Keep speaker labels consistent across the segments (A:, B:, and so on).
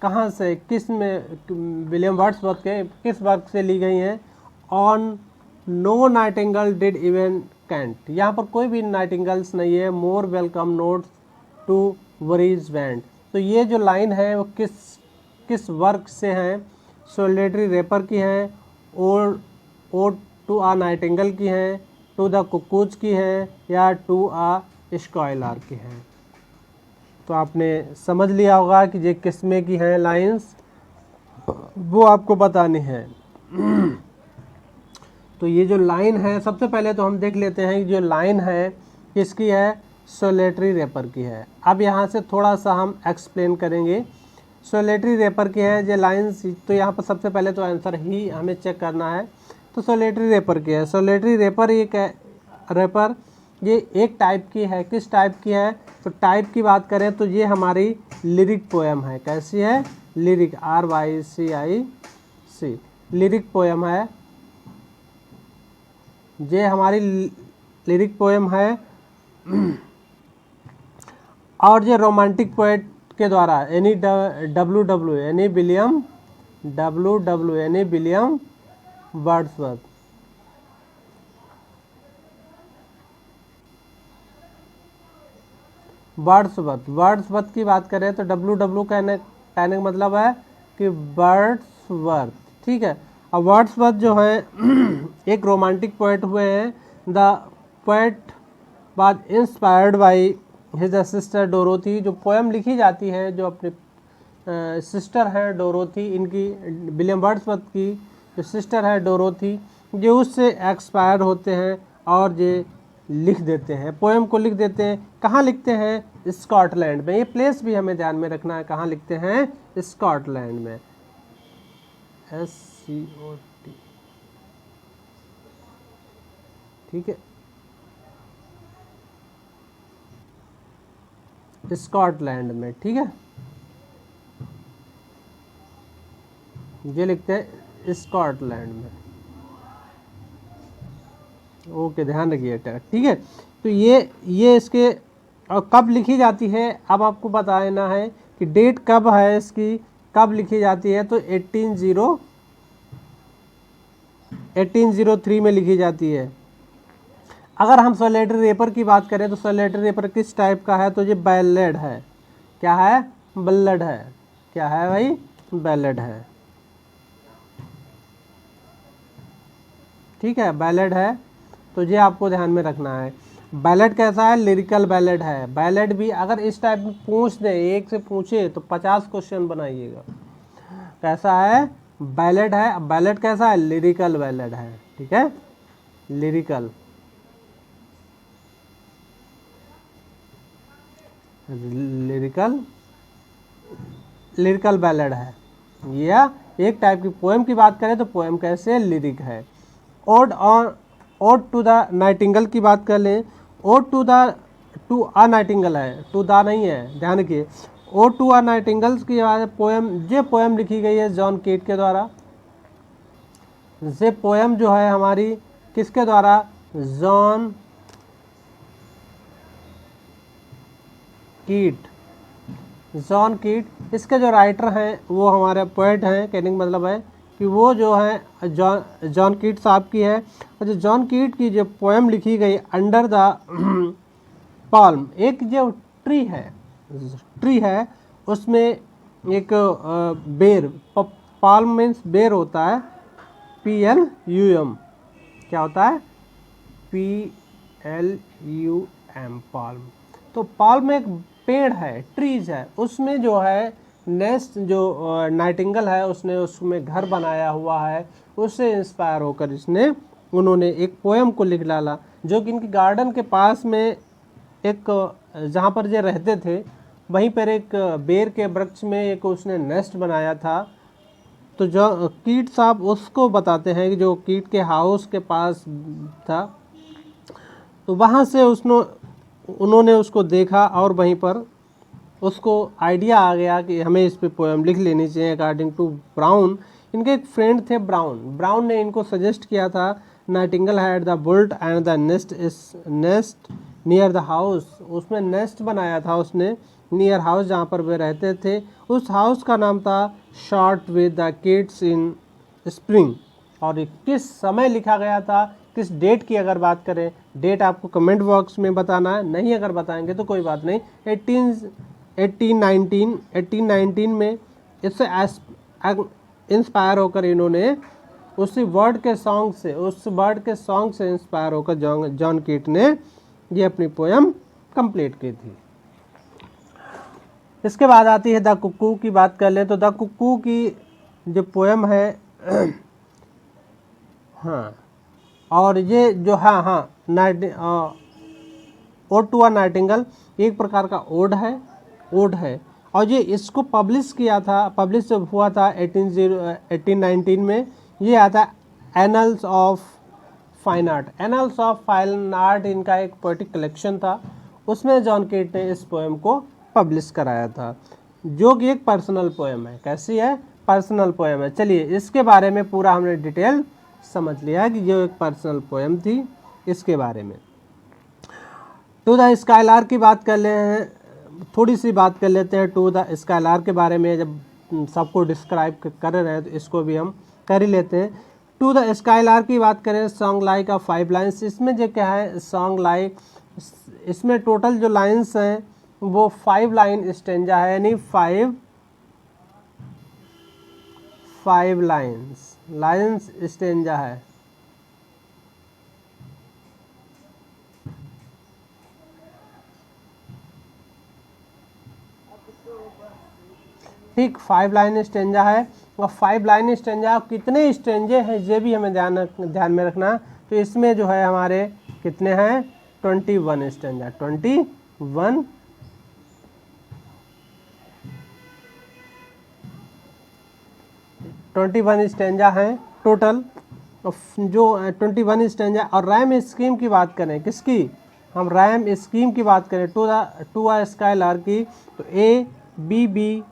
A: कहाँ से, किस में, विलियम वर्ड्सवर्थ के किस वर्क से ली गई हैं? On no nightingale did even can't, यहाँ पर कोई भी नाइटिंगेल्स नहीं है। More welcome notes to worries band, तो ये जो लाइन है वो किस वर्क से हैं? सोलिटरी रेपर की है, और टू आ नाइटिंगेल की है, टू द कुकूज की है, या टू आ स्कॉयलर की है? तो आपने समझ लिया होगा कि ये किसमें की है लाइंस, वो आपको बतानी है। तो ये जो लाइन है, सबसे पहले तो हम देख लेते हैं कि जो लाइन है किसकी है? सोलिटरी रेपर की है। अब यहाँ से थोड़ा सा हम एक्सप्लेन करेंगे। सोलिटरी रेपर की है ये लाइंस, तो यहाँ पर सबसे पहले तो आंसर ही हमें चेक करना है। तो सोलिटरी रेपर की है। सोलिटरी रेपर ये एक टाइप की है। किस टाइप की है? तो टाइप की बात करें तो ये हमारी लिरिक पोएम है। कैसी है? लिरिक, RYCIC, लिरिक पोएम है। ये हमारी लिरिक पोएम है। और ये रोमांटिक पोएट के द्वारा एनी विलियम वर्ड्सवर्थ की बात करें तो WW कहने का मतलब है कि वर्ड्सवर्थ, ठीक है। अब वर्ड्सवर्थ जो है एक रोमांटिक पोएट हुए हैं। The poet was inspired by his sister Dorothy, जो पोएम लिखी जाती है जो अपने सिस्टर है डोरोथी, इनकी विलियम वर्ड्सवर्थ की जो सिस्टर है डोरोथी, जो उससे एक्सपायर होते हैं और ये लिख देते हैं, पोएम को लिख देते हैं। कहाँ लिखते हैं? स्कॉटलैंड में। ये प्लेस भी हमें ध्यान में रखना है, कहाँ लिखते हैं? स्कॉटलैंड में, SCOT, ठीक है, स्कॉटलैंड में, ठीक है। ये लिखते हैं स्कॉटलैंड में। ओके, ध्यान रखिएगा, ठीक है। तो ये इसके और कब लिखी जाती है, अब आपको बताना है कि डेट कब है इसकी, कब लिखी जाती है। तो 1803 में लिखी जाती है। अगर हम सोलिटरी रेपर की बात करें तो सोलिटरी रेपर किस टाइप का है? तो ये बैलेड है। क्या है? बल्लड है। क्या है भाई? बैलेड है, ठीक है, बैलेड है। तो ये आपको ध्यान में रखना है। बैलेड कैसा है? लिरिकल बैलेड है। बैलेड भी अगर इस टाइप में पूछ दे, एक से पूछे तो 50 क्वेश्चन बनाइएगा। कैसा है? बैलेड है। बैलेड कैसा है? लिरिकल बैलेड है, ठीक है, लिरिकल बैलेड है। या एक टाइप की पोएम की बात करें तो पोएम कैसे? लिरिक है। ओड टू द नाइटिंगेल की बात कर लें। ओड टू अ नाइटिंगेल है, टू द नहीं है, ध्यान रखिए। ओड टू अ नाइटिंगेल की पोएम, ये पोएम लिखी गई है जॉन कीट के द्वारा। ये पोएम जो है हमारी किसके द्वारा? जॉन कीट। इसके जो राइटर हैं वो हमारे पोएट हैं। कहने का मतलब है कि वो जो है जॉन कीट साहब की है। और जो जॉन कीट की जो पोएम लिखी गई अंडर द पाल्म, एक जो ट्री है उसमें एक बेर, पाल्म मीन्स बेर होता है, PLUM, क्या होता है? PLUM, palm. तो पाल्म एक पेड़ है, ट्रीज है, उसमें जो है नेस्ट, जो नाइटिंगेल है उसने उसमें घर बनाया हुआ है। उससे इंस्पायर होकर उन्होंने एक पोएम को लिख डाला, जो कि इनके गार्डन के पास में एक, जहाँ पर ये रहते थे वहीं पर एक बेर के वृक्ष में एक उसने नेस्ट बनाया था। तो जो कीट साहब उसको बताते हैं कि जो कीट के हाउस के पास था, तो वहाँ से उन्होंने उसको देखा और वहीं पर उसको आइडिया आ गया कि हमें इस पे पोएम लिख लेनी चाहिए। अकॉर्डिंग टू ब्राउन, इनके एक फ्रेंड थे ब्राउन ने इनको सजेस्ट किया था। Nightingale had the built and the nest near the house, उसमें नेस्ट बनाया था उसने नियर हाउस, जहाँ पर वे रहते थे। उस हाउस का नाम था shot with the kids in spring. और ये किस समय लिखा गया था, किस डेट की अगर बात करें, डेट आपको कमेंट बॉक्स में बताना है, नहीं अगर बताएंगे तो कोई बात नहीं। 1819 में इससे इंस्पायर होकर इन्होंने उस बर्ड के सॉन्ग से इंस्पायर होकर जॉन कीट ने ये अपनी पोयम कंप्लीट की थी। इसके बाद आती है द कुक्कू की बात कर लें तो द कुक्कू की जो पोयम है हाँ, और ये जो ओड टू अ नाइटिंगेल एक प्रकार का ओड है। और ये इसको पब्लिश जब हुआ था 1819 में, ये आता एनल्स ऑफ फाइन आर्ट इनका एक पोएटिक कलेक्शन था, उसमें जॉन कीट ने इस पोएम को पब्लिश कराया था, जो कि एक पर्सनल पोएम है। कैसी है? पर्सनल पोएम है। चलिए इसके बारे में पूरा हमने डिटेल समझ लिया कि जो एक पर्सनल पोएम थी इसके बारे में। टू द स्काईलार्क की बात कर ले हैं, थोड़ी सी बात कर लेते हैं टू द स्काईलार्क के बारे में। जब सबको डिस्क्राइब कर रहे हैं तो इसको भी हम कर ही लेते हैं। टू द स्काईलार्क की बात करें, सॉन्ग लाइक ऑफ 5 लाइन्स, इसमें जो क्या है सॉन्ग लाइक, इसमें टोटल जो लाइन्स हैं वो 5 लाइन स्टेंजा है, यानी 5 लाइन्स स्टेंजा है। ठीक, 5 लाइन स्टेंजा है। और 5 लाइन स्टेंजा कितने स्टेंजे हैं ये भी हमें ध्यान में रखना। तो इसमें जो है हमारे कितने हैं 21 स्टेंजा, 21 स्टेंजा हैं टोटल। जो 21 स्टेंजा, और रैम स्कीम की बात करें, किसकी? हम रैम स्कीम की बात करें टू अ स्काईलार्क की, तो ए बी बी,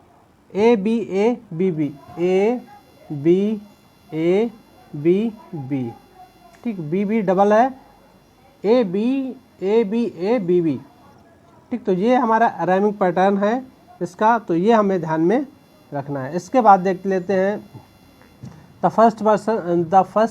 A: ठीक, बी बी डबल है, ए बी बी, ठीक। तो ये हमारा रैमिंग पैटर्न है इसका, तो ये हमें ध्यान में रखना है। इसके बाद देख लेते हैं the first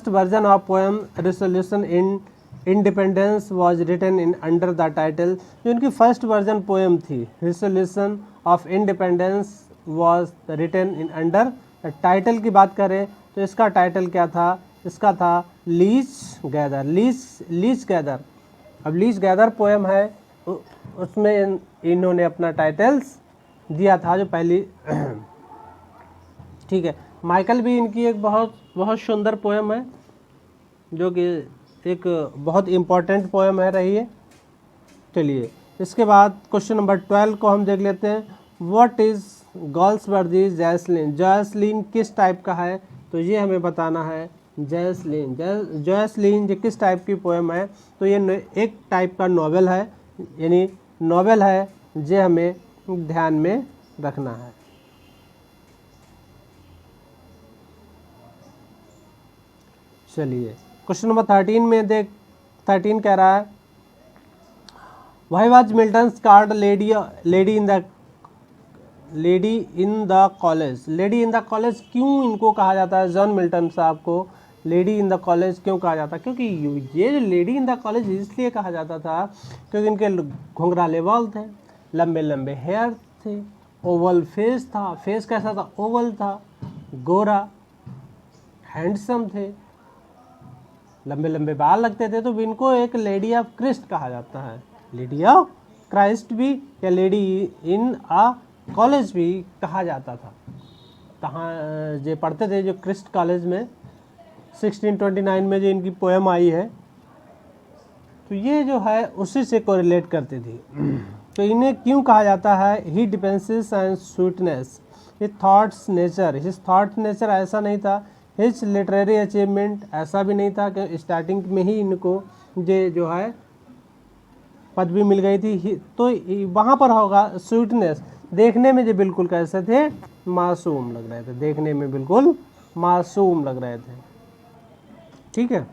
A: version of poem resolution in independence was written in under the title. जो इनकी फर्स्ट वर्जन पोएम थी resolution of independence was written in under title की बात करें तो इसका टाइटल क्या था? इसका था लीच गैदर। अब लीच गैदर पोएम है, उसमें इन्होंने अपना टाइटल्स दिया था जो पहली ठीक है। माइकल भी इनकी एक बहुत सुंदर पोएम है, जो कि एक बहुत इम्पोर्टेंट पोएम है रही है। चलिए इसके बाद क्वेश्चन नंबर 12 को हम देख लेते हैं। व्हाट इज़ गॉल्सवर्दी जॉयसलिन किस टाइप का है? तो ये हमें बताना है। जॉयसलिन ये किस टाइप की पोएम है? तो ये एक टाइप का नॉवेल है, यानी नॉवेल है, ये हमें ध्यान में रखना है। चलिए क्वेश्चन नंबर 13 में 13 कह रहा है, why was Milton's card lady in the college क्यों इनको कहा जाता है? जॉन मिल्टन साहब को लेडी इन द कॉलेज क्यों कहा जाता है? क्योंकि ये जो लेडी इन द कॉलेज इसलिए कहा जाता था क्योंकि इनके घुंघराले बाल थे, लंबे लंबे हेयर थे, ओवल फेस था। फेस कैसा था? ओवल था, गोरा, हैंडसम थे, लंबे लंबे बाल लगते थे, तो इनको एक लेडी ऑफ क्राइस्ट कहा जाता है। लेडी ऑफ क्राइस्ट भी या लेडी इन अ कॉलेज भी कहा जाता था। कहाँ जो पढ़ते थे, जो क्रिस्ट कॉलेज में 1629 में जो इनकी पोएम आई है, तो ये जो है उसी से कोरिलेट करती थी। तो इन्हें क्यों कहा जाता है? He dispenses and sweetness, his thoughts nature ऐसा नहीं था, हिज लिटरेरी अचीवमेंट ऐसा भी नहीं था कि स्टार्टिंग में ही इनको ये जो है पदवी मिल गई थी। तो वहाँ पर होगा स्वीटनेस, देखने में जो बिल्कुल कैसे थे? मासूम लग रहे थे, देखने में बिल्कुल मासूम लग रहे थे। ठीक है,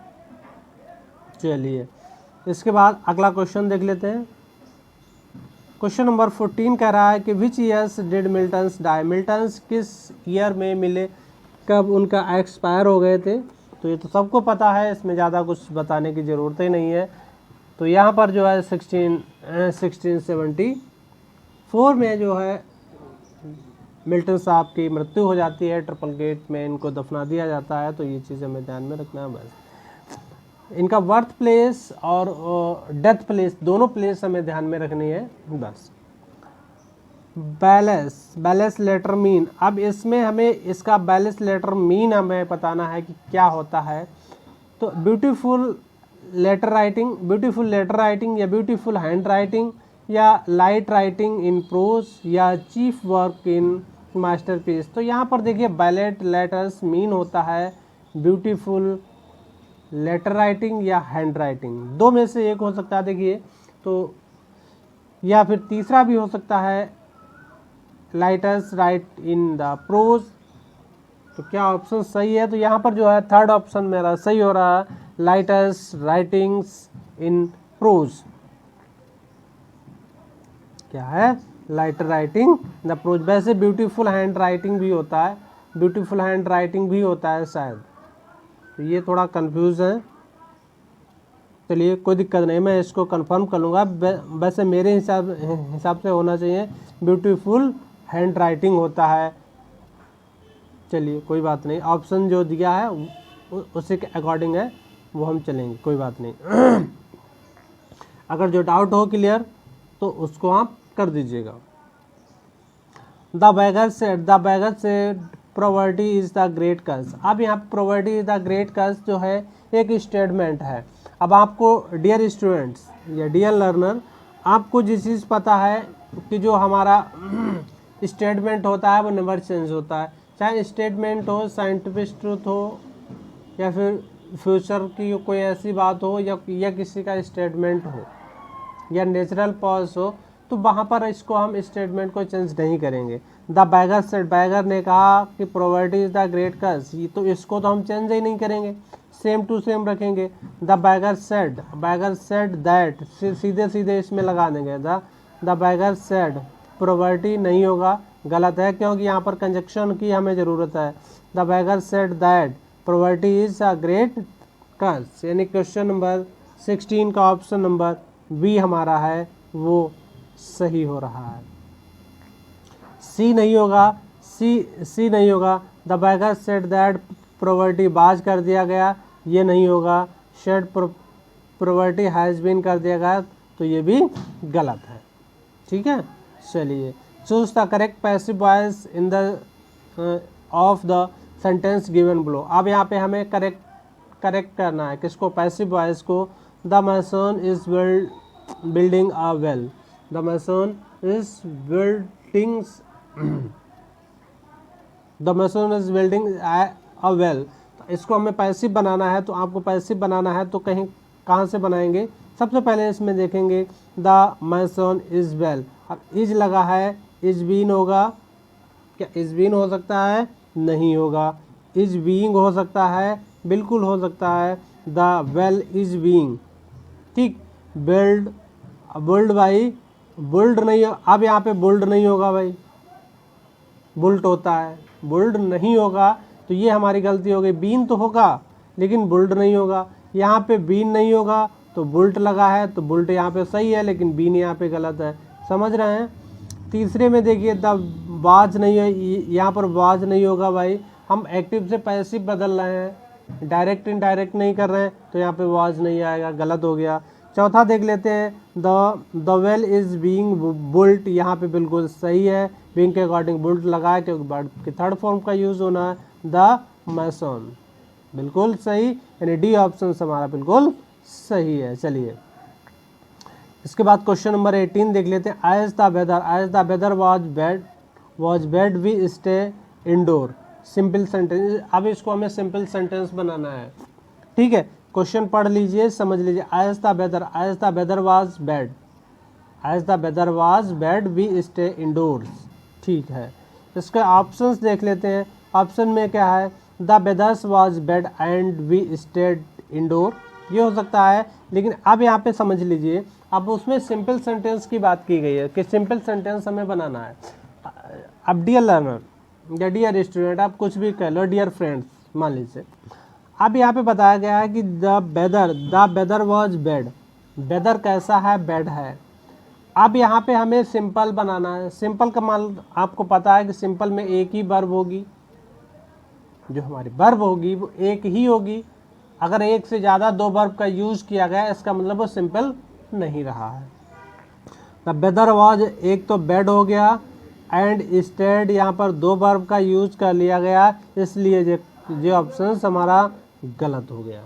A: चलिए इसके बाद अगला क्वेश्चन देख लेते हैं। क्वेश्चन नंबर 14 कह रहा है कि which years did Milton's die, Milton's किस ईयर में मिले, कब उनका एक्सपायर हो गए थे। तो ये तो सबको पता है, इसमें ज़्यादा कुछ बताने की ज़रूरत ही नहीं है। तो यहाँ पर जो है 1674 में जो है मिल्टन साहब की मृत्यु हो जाती है, ट्रिपल गेट में इनको दफना दिया जाता है। तो ये चीज़ हमें ध्यान में रखना है बस। इनका बर्थ प्लेस और डेथ प्लेस दोनों प्लेस हमें ध्यान में रखनी है बस। बैलेंस लेटर मीन, अब इसमें हमें इसका बैलेंस लेटर मीन हमें बताना है कि क्या होता है। तो ब्यूटीफुल लेटर राइटिंग या ब्यूटीफुल हैंड राइटिंग या लाइट राइटिंग इन प्रोज या चीफ वर्क इन मास्टरपीस। तो यहाँ पर देखिए बैलेट लेटर्स मीन होता है ब्यूटीफुल लेटर राइटिंग या हैंड राइटिंग, दो में से एक हो सकता है देखिए। तो या फिर तीसरा भी हो सकता है lighters write in the prose. तो क्या ऑप्शन सही है? तो यहाँ पर जो है थर्ड ऑप्शन मेरा सही हो रहा है, लाइटर्स राइटिंग्स इन प्रोज। क्या है? Lighter writing the prose. वैसे ब्यूटीफुल हैंड राइटिंग भी होता है, ब्यूटीफुल हैंड राइटिंग भी होता है शायद, तो ये थोड़ा कंफ्यूज है। चलिए कोई दिक्कत नहीं, मैं इसको कंफर्म कर लूँगा। वैसे मेरे हिसाब से होना चाहिए ब्यूटीफुल हैंड राइटिंग होता है। चलिए कोई बात नहीं, ऑप्शन जो दिया है उसी के अकॉर्डिंग है, वो हम चलेंगे, कोई बात नहीं। अगर जो डाउट हो क्लियर तो उसको आप कर दीजिएगा। The beggar said property is the great curse. अब यहाँ पे property is the great curse जो है एक स्टेटमेंट है। अब आपको डियर स्टूडेंट्स या डियर लर्नर, आपको जिस चीज़ पता है कि जो हमारा स्टेटमेंट होता है वो नेवर चेंज होता है, चाहे स्टेटमेंट हो, साइंटिफिक ट्रूथ हो, या फिर फ्यूचर की कोई ऐसी बात हो, या किसी का स्टेटमेंट हो, या नेचुरल पॉज हो, तो वहाँ पर इसको हम स्टेटमेंट को चेंज नहीं करेंगे। द बैगर सेड, बैगर ने कहा कि प्रॉपर्टी इज द ग्रेट कर्स, तो इसको तो हम चेंज ही नहीं करेंगे, सेम टू सेम रखेंगे। द बैगर सेड दैट, सीधे सीधे इसमें लगा देंगे द बैगर सेड, प्रॉपर्टी नहीं होगा, गलत है, क्योंकि यहाँ पर कंजक्शन की हमें ज़रूरत है। The beggar said that property is a great curse, यानी क्वेश्चन नंबर 16 का ऑप्शन नंबर बी हमारा है वो सही हो रहा है। सी नहीं होगा, सी नहीं होगा। The beggar said that property बाज कर दिया गया, ये नहीं होगा। शेड प्रॉपर्टी हैज़ बीन कर दिया गया, तो ये भी गलत है। ठीक है, चलिए choose the correct passive voice in the of the sentence given below. अब यहाँ पे हमें करेक्ट करना है किसको? पैसिव वॉइस को। The mason is building a well, the mason is building a well. इसको हमें पैसिव बनाना है, तो आपको पैसिव बनाना है तो कहाँ से बनाएंगे? सबसे पहले इसमें देखेंगे द मैसन इज वेल। अब इज लगा है, इज बीन होगा क्या? इज बीन हो सकता है? नहीं होगा। इज बीइंग हो सकता है? बिल्कुल हो सकता है। द वेल इज बीइंग, ठीक। बुल्ड भाई, बुल्ड नहीं, अब यहाँ पे बुल्ड नहीं होगा भाई, बुल्ट होता है, बुल्ड नहीं होगा, तो ये हमारी गलती हो गई। बीन तो होगा लेकिन बुल्ड नहीं होगा। यहाँ पे बीन नहीं होगा तो बुल्ट लगा है, तो बुल्ट यहाँ पे सही है लेकिन बीन यहाँ पे गलत है, समझ रहे हैं। तीसरे में देखिए द वाज नहीं है, यहाँ पर वाज नहीं होगा भाई, हम एक्टिव से पैसिव बदल रहे हैं, डायरेक्ट इनडायरेक्ट नहीं कर रहे हैं, तो यहाँ पे वाज नहीं आएगा, गलत हो गया। चौथा देख लेते हैं, the well is being built, यहाँ पे बिल्कुल सही है, बीइंग के अकॉर्डिंग बुल्ट लगा है क्योंकि वर्ब के थर्ड फॉर्म का यूज़ होना है। द मैसन बिल्कुल सही, यानी डी ऑप्शन हमारा बिल्कुल सही है। चलिए इसके बाद क्वेश्चन नंबर 18 देख लेते हैं। As the weather was bad we stay indoor, simple sentence. अब इसको हमें सिंपल सेंटेंस बनाना है, ठीक है। क्वेश्चन पढ़ लीजिए, समझ लीजिए। As the weather was bad we stay indoors, ठीक है। इसके ऑप्शंस देख लेते हैं। ऑप्शन में क्या है? The weathers was bad and we stayed indoor, ये हो सकता है लेकिन अब यहाँ पे समझ लीजिए, अब उसमें सिंपल सेंटेंस की बात की गई है कि सिंपल सेंटेंस हमें बनाना है। अब डियर लर्नर या डियर स्टूडेंट, आप कुछ भी कह लो, डियर फ्रेंड्स मान लीजिए। अब यहाँ पे बताया गया है कि the weather was bad, weather कैसा है, बैड है। अब यहाँ पे हमें सिंपल बनाना है। सिंपल का मान आपको पता है कि सिंपल में एक ही वर्ब होगी, जो हमारी वर्ब होगी वो एक ही होगी। अगर एक से ज़्यादा दो वर्ब का यूज़ किया गया इसका मतलब वो सिंपल नहीं रहा है। द वेदर वॉज, एक तो बैड हो गया, एंड इंस्टेड यहाँ पर दो वर्ब का यूज कर लिया गया, इसलिए ये ऑप्शन हमारा गलत हो गया।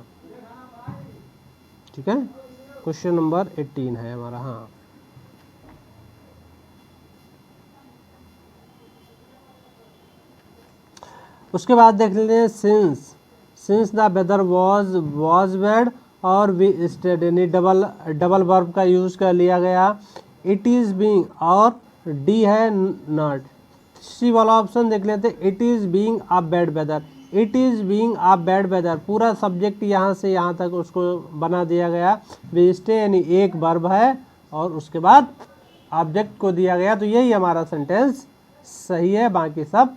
A: ठीक है, क्वेश्चन नंबर 18 है हमारा। हाँ, उसके बाद देख लेते हैं since the weather was bad और वी स्टेड, यानी डबल वर्ब का यूज कर लिया गया। इट इज बीइंग और डी है नॉट। सी वाला ऑप्शन देख लेते, it is being a bad weather, it is being a bad weather, पूरा सब्जेक्ट यहाँ से यहाँ तक उसको बना दिया गया। वी स्टे यानी एक वर्ब है और उसके बाद ऑब्जेक्ट को दिया गया, तो यही हमारा सेंटेंस सही है, बाकी सब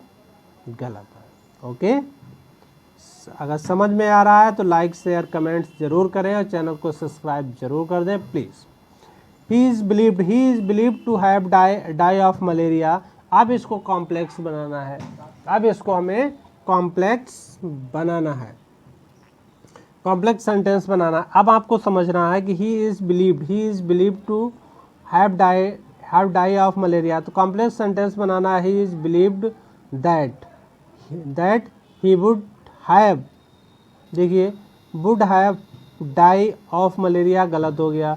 A: गलत है। ओके, अगर समझ में आ रहा है तो लाइक शेयर कमेंट्स जरूर करें और चैनल को सब्सक्राइब जरूर कर दें please. He is believed to have die of malaria. अब इसको कॉम्प्लेक्स बनाना है, अब इसको हमें कॉम्प्लेक्स बनाना है, कॉम्प्लेक्स सेंटेंस बनाना। अब आपको समझना है कि he is believed to have die of malaria, तो कॉम्प्लेक्स सेंटेंस बनाना है। He is believed that he would have, देखिए would have die of malaria गलत हो गया।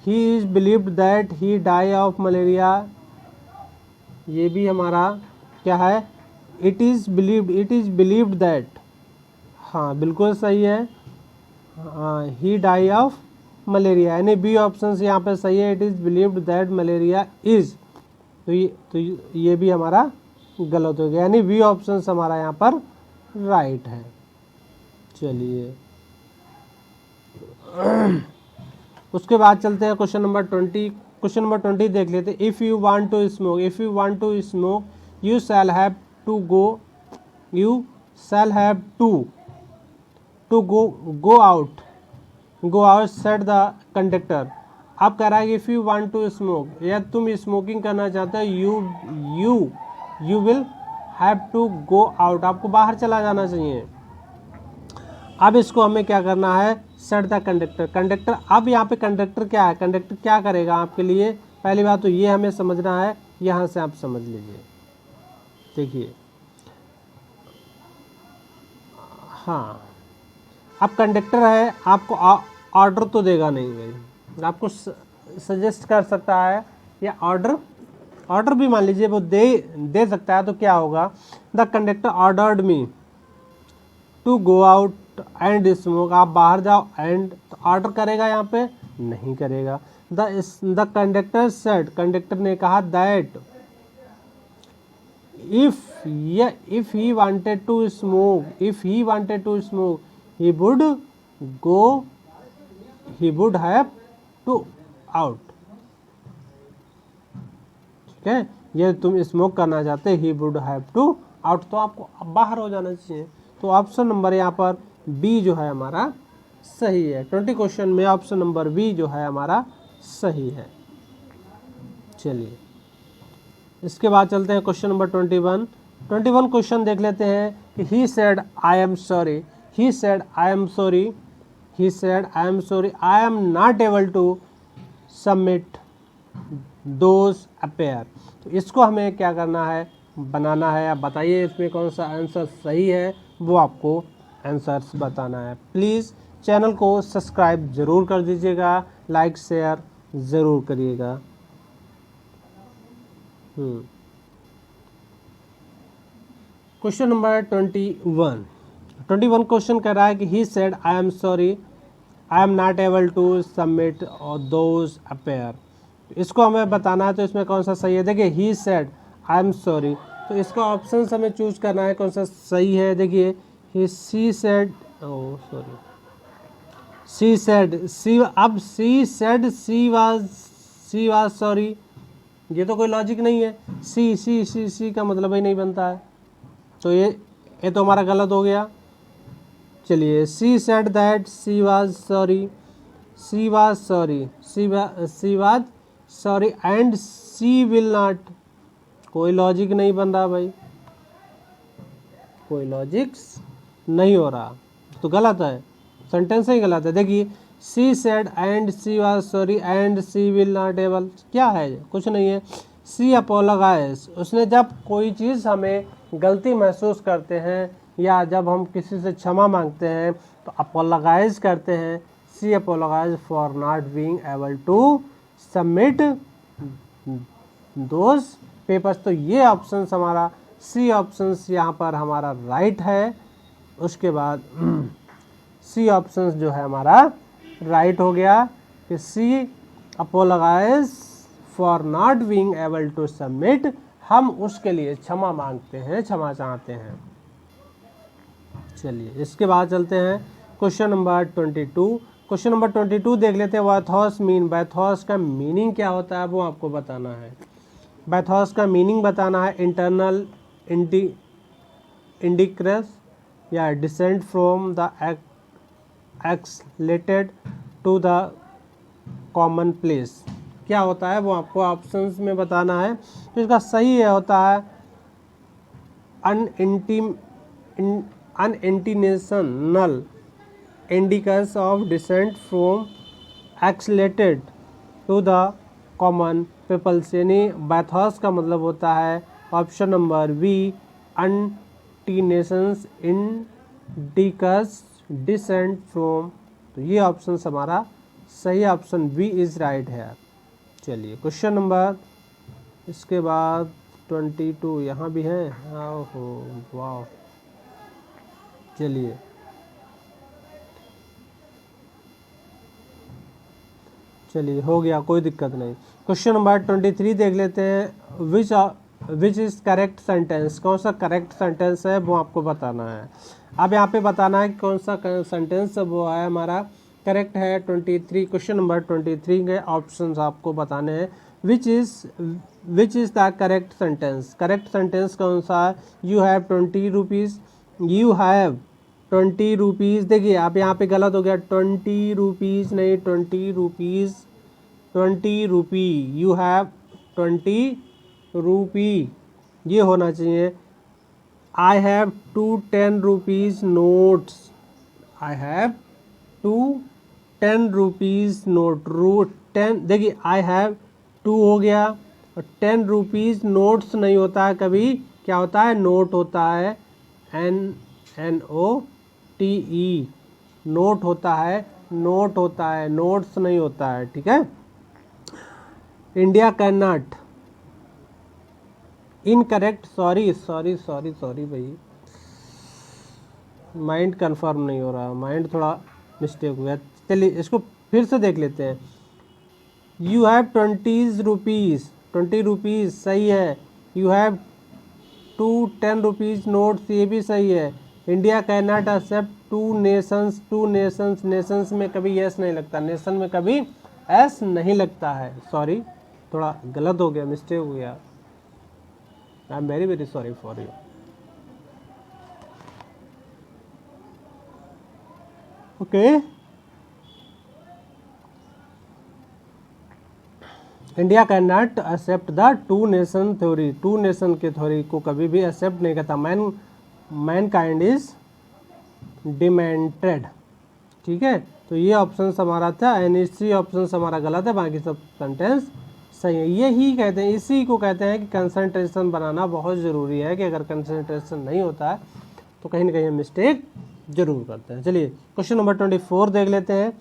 A: He is believed that he die of malaria, ये भी हमारा क्या है, इट इज़ बिलीव्ड दैट, हाँ बिल्कुल सही है, ही डाई ऑफ मलेरिया, यानी बी ऑप्शन यहाँ पे सही है। It is believed that malaria is, तो ये भी हमारा गलत हो गया, यानी बी ऑप्शन हमारा यहाँ पर राइट है। चलिए उसके बाद चलते हैं क्वेश्चन नंबर 20। क्वेश्चन नंबर 20 देख लेते हैं। If you want to smoke you shall have to go out set the conductor. अब कह रहा है कि if you want to smoke, या तुम स्मोकिंग करना चाहते हो, you will have to go out, आपको बाहर चला जाना चाहिए। अब इसको हमें क्या करना है, सेट द कंडक्टर। अब यहाँ पे कंडक्टर क्या है, कंडक्टर क्या करेगा आपके लिए, पहली बात तो ये हमें समझना है, यहाँ से आप समझ लीजिए। देखिए हाँ, अब कंडक्टर है, आपको ऑर्डर तो देगा नहीं भाई, आपको सजेस्ट कर सकता है, या ऑर्डर भी मान लीजिए वो दे सकता है, तो क्या होगा, the conductor ordered me to go out and smoke, आप बाहर जाओ, एंड तो ऑर्डर करेगा यहाँ पे, नहीं करेगा। द कंडक्टर सेड, कंडक्टर ने कहा that if he wanted to smoke he would have to out। ठीक है, ये तुम स्मोक करना चाहते, he would have to out, तो आपको बाहर हो जाना चाहिए। तो ऑप्शन नंबर यहाँ पर बी जो है हमारा सही है। 20 क्वेश्चन में ऑप्शन नंबर बी जो है हमारा सही है। चलिए इसके बाद चलते हैं क्वेश्चन नंबर 21 क्वेश्चन देख लेते हैं कि he said I am sorry I am not able to submit those appear. तो इसको हमें क्या करना है, बनाना है। आप बताइए इसमें कौन सा आंसर सही है, वो आपको आंसर्स बताना है। प्लीज़ चैनल को सब्सक्राइब ज़रूर कर दीजिएगा, लाइक शेयर ज़रूर करिएगा। क्वेश्चन नंबर 21 क्वेश्चन कह रहा है कि he said I am sorry I am not able to submit those appear. इसको हमें बताना है, तो इसमें कौन सा सही है। देखिए ही सेड आई एम सॉरी, तो इसका ऑप्शन हमें चूज करना है कौन सा सही है। देखिए she said, sorry she said, she, अब she said she was sorry, ये तो कोई लॉजिक नहीं है। सी का मतलब ही नहीं बनता है, तो ये तो हमारा गलत हो गया। चलिए, she said that she was sorry, she was sorry, she was sorry and she will not, कोई लॉजिक नहीं बन रहा भाई, कोई लॉजिक्स नहीं हो रहा, तो गलत है, सेंटेंस ही गलत है। देखिए, she said and she was sorry and she will not able, क्या है, कुछ नहीं है। सी अपोलोगाइज, उसने जब कोई चीज़ हमें गलती महसूस करते हैं या जब हम किसी से क्षमा मांगते हैं तो अपोलोगाइज करते हैं। She apologise for not being able to submit those papers, तो ये ऑप्शन हमारा सी ऑप्शन यहाँ पर हमारा राइट है। उसके बाद सी ऑप्शन जो है हमारा राइट हो गया कि she apologise for not being able to submit, हम उसके लिए क्षमा मांगते हैं, क्षमा चाहते हैं। चलिए, इसके बाद चलते हैं क्वेश्चन नंबर 22। क्वेश्चन नंबर 22 देख लेते हैं। बाथोस मीन, बाथोस का मीनिंग क्या होता है वो आपको बताना है। बाथोस का मीनिंग बताना है इंटरनल इंडिक्रस या descent from the exalted to the commonplace, क्या होता है वो आपको ऑप्शंस में बताना है। तो इसका सही है होता है unintentional indicus of descent from exalted to the common peoples, यानी बाथोस का मतलब होता है option number B, unintentional indicus descent from, तो ये ऑप्शन हमारा सही, ऑप्शन बी इज राइट है। चलिए, क्वेश्चन नंबर इसके बाद 22 यहाँ भी है, ओहो वाह, चलिए चलिए हो गया, कोई दिक्कत नहीं। क्वेश्चन नंबर 23 देख लेते हैं। विच इज़ करेक्ट सेंटेंस, कौन सा करेक्ट सेंटेंस है वो आपको बताना है। अब यहाँ पे बताना है कि कौन सा सेंटेंस वो है हमारा करेक्ट है। 23 क्वेश्चन नंबर 23 के ऑप्शंस आपको बताने हैं। Which is the correct sentence, correct sentence कौन सा है। You have 20 rupees, you have 20 rupees, देखिए आप यहाँ पे गलत हो गया, 20 रुपीज़ नहीं, 20 रुपीज़, 20 रुपी, यू हैव 20 रुपी, ये होना चाहिए। I have 2 10 rupees notes, I have 2 10 rupees note, 10, देखिए आई हैव 2 हो गया, और 10 रुपीज़ नोट्स नहीं होता है कभी, क्या होता है, नोट होता है, NOTE, नोट होता है, नोट होता है, नोट्स नहीं होता है, ठीक है। India can not, incorrect, sorry भाई, माइंड कंफर्म नहीं हो रहा, माइंड थोड़ा मिस्टेक हुआ। चलिए इसको फिर से देख लेते हैं। यू हैव 20 रुपीज़, 20 रुपीज़ सही है। यू हैव 2 10 रुपीज़ नोट्स, ये भी सही है। India cannot accept 2 nations, 2 nations, nations में कभी एस नहीं लगता, नेशन में कभी एस नहीं लगता है, सॉरी थोड़ा गलत हो गया, मिस्टेक हो गया, I am very very sorry for you. Okay, India cannot accept the 2 nation theory, 2 nation के थ्योरी को कभी भी एक्सेप्ट नहीं करता। मैन काइंड इज डिमेंटेड, ठीक है। तो ये ऑप्शन हमारा था, एंड इसी ऑप्शन हमारा गलत है, बाकी सब सेंटेंस सही है। यही कहते हैं, इसी को कहते हैं कि कंसंट्रेशन बनाना बहुत ज़रूरी है, कि अगर कंसंट्रेशन नहीं होता है तो कहीं ना कहीं मिस्टेक जरूर करते हैं। चलिए क्वेश्चन नंबर 24 देख लेते हैं।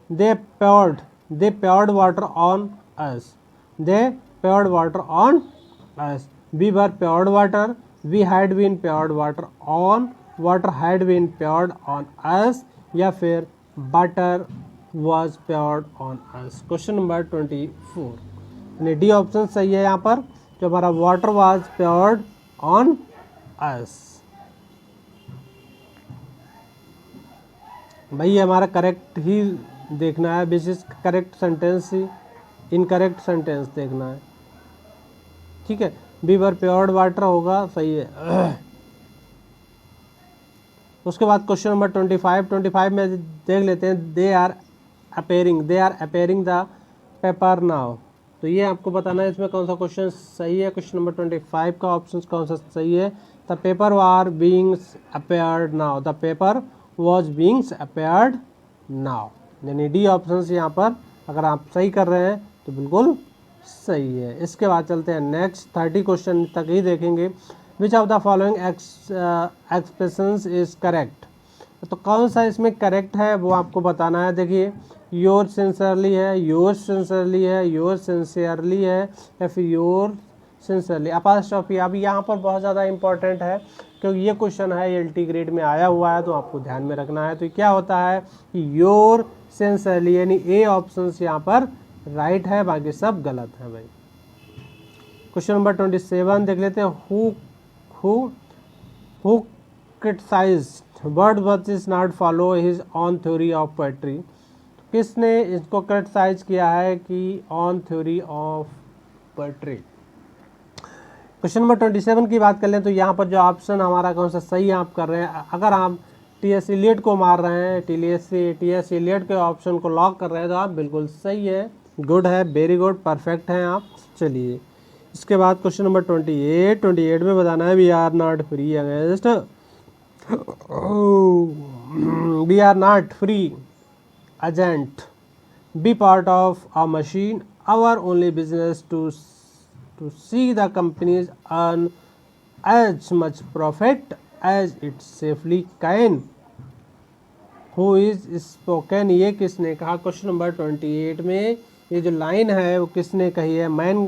A: दे poured water on us, they poured water on us, we were poured water, we had been poured water had been poured on us, या फिर butter was poured on us। Question number 24, यानी D option सही है यहाँ पर, जो हमारा water was poured on us। भाई हमारा करेक्ट ही देखना है, बेसिस करेक्ट सेंटेंस ही इनकरेक्ट सेंटेंस देखना है, ठीक है। बीवर प्योर्ड वाटर होगा, सही है। उसके बाद क्वेश्चन नंबर 25 में देख लेते हैं, they are appearing the paper now. तो ये आपको बताना है इसमें कौन सा क्वेश्चन सही है। क्वेश्चन नंबर 25 का ऑप्शन कौन सा सही है। The paper war beings appeared now, the paper was beings appeared now, यानी डी ऑप्शन यहाँ पर अगर आप सही कर रहे हैं तो बिल्कुल सही है। इसके बाद चलते हैं नेक्स्ट 30 क्वेश्चन तक ही देखेंगे। Which of the following expressions is correct, तो कौन सा इसमें करेक्ट है वो आपको बताना है। देखिए योर सिंसियरली है, योर सिंसियरली है, योर सिंसियरली है, या फिर योर सिंसियरली अपोस्ट्रोफी। अब यहाँ पर बहुत ज़्यादा इंपॉर्टेंट है क्योंकि ये क्वेश्चन है एलटी ग्रेड में आया हुआ है, तो आपको ध्यान में रखना है। तो क्या होता है कि योर सिंसियरली यानी ए ऑप्शन यहाँ पर राइट है, बाकी सब गलत है भाई। क्वेश्चन नंबर 27 देख लेते हैं। Who criticised Wordsworth is not follow his on theory of poetry, किसने इसको क्रिटिसाइज किया है कि on theory of poetry. Question number 27 की बात कर लें तो यहाँ पर जो ऑप्शन हमारा कौन सा सही आप कर रहे हैं। अगर आप टी.एस. इलियट को मार रहे हैं, टी.एस. इलियट के ऑप्शन को लॉक कर रहे हैं, तो आप बिल्कुल सही है, गुड है, वेरी गुड, परफेक्ट हैं आप। चलिए इसके बाद क्वेश्चन नंबर 28 में बताना है we are not free against, we are not free agent be part of a machine, our only business to see the companies earn as much profit as it safely can. Who is spoken, ये किसने कहा। Question number 28 में ये जो line है वो किसने कही है। मैन